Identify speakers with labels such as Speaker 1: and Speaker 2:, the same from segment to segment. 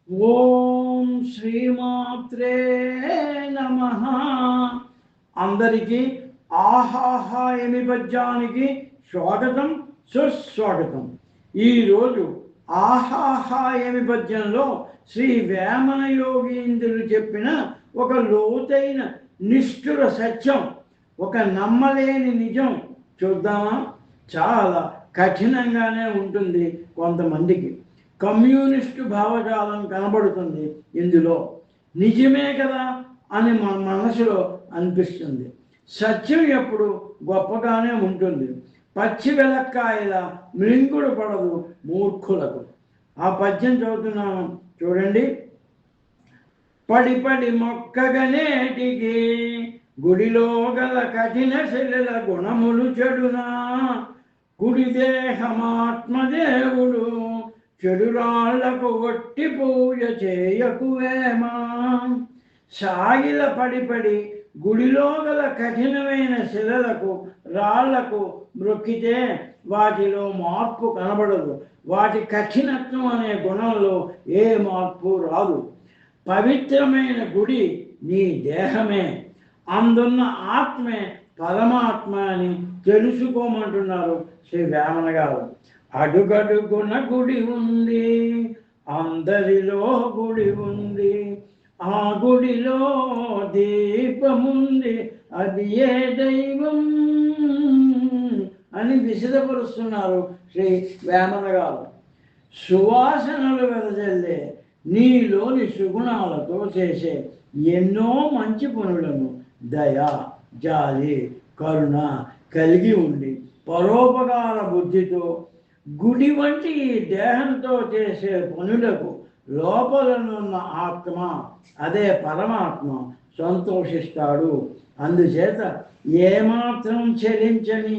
Speaker 1: ఓం శ్రీమాత్రే నమః. అందరికీ ఆహాహా ఎమి పద్యానికి స్వాగతం, సుస్వాగతం. ఈరోజు ఆహాహా ఎమి పద్యంలో శ్రీ వేమన యోగీంద్రులు చెప్పిన ఒక లోతైన నిష్ఠుర సత్యం, ఒక నమ్మలేని నిజం చూద్దామా? చాలా కఠినంగానే ఉంటుంది. కొంతమందికి కమ్యూనిస్టు భావజాలం కనబడుతుంది ఇందులో. నిజమే కదా అని మన మనసులో అనిపిస్తుంది. సత్యం ఎప్పుడు గొప్పగానే ఉంటుంది. పచ్చి వెలక్కాయల మృంగుడు పడదు మూర్ఖులకు. ఆ పద్యం చదువుతున్నాను చూడండి. పడి పడి మొక్కగనేటికి గుడిలో గల కఠిన శిలల గుణములు చెడునా, గుడి దేహమాత్మదేవుడు చెడురాళ్లకు ఒట్టి పూజ చేయకువేమా. సాగిల పడి గుడిలో గల కఠినమైన శిలలకు రాళ్లకు మ్రొక్కితే వాటిలో మార్పు కనబడదు. వాటి కఠినత్వం అనే గుణంలో ఏ మార్పు రాదు. పవిత్రమైన గుడి నీ దేహమే, అందున్న ఆత్మే పరమాత్మ అని తెలుసుకోమంటున్నారు శ్రీ వేమన గారు. అడుగడుగున గుడి ఉంది, అందరిలో గుడి ఉంది, ఆ గుడిలో దీపముంది, అది ఏ దైవం అని విశదపరుస్తున్నారు శ్రీ వేమన గారు. సువాసనలు వెదజల్లే నీలోని సుగుణాలతో చేసే ఎన్నో మంచి పనులను దయ, జాలి, కరుణ కలిగి ఉండి పరోపకార బుద్ధితో గుడి వంటి ఈ దేహంతో చేసే పనులకు లోపలనున్న ఆత్మ, అదే పరమాత్మ సంతోషిస్తాడు. అందుచేత ఏమాత్రం చెలించని,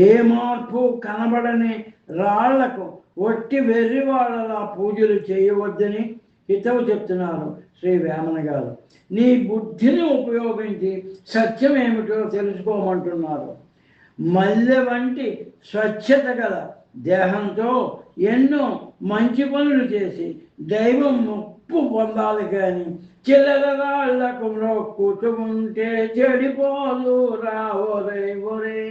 Speaker 1: ఏ మార్పు కనబడని రాళ్లకు ఒట్టి వెర్రివాళ్ళలా పూజలు చేయవద్దని హితవు చెప్తున్నారు శ్రీ వేమన గారు. నీ బుద్ధిని ఉపయోగించి సత్యం ఏమిటో తెలుసుకోమంటున్నారు. మల్లె వంటి స్వచ్ఛత గల దేహంతో ఎన్నో మంచి పనులు చేసి దైవం ముప్పు పొందాలి కానీ చిల్లర రాళ్లకు మొక్కుతుంటే చెడిపోదు రావోరే ఒరే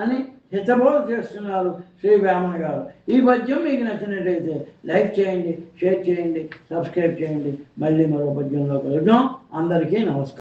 Speaker 1: అని హితబోధ చేస్తున్నారు శ్రీ వేమన గారు. ఈ పద్యం మీకు నచ్చినట్లయితే లైక్ చేయండి, షేర్ చేయండి, సబ్స్క్రైబ్ చేయండి. మళ్ళీ మరో పద్యంలో కలుద్దాం. అందరికీ నమస్కారం.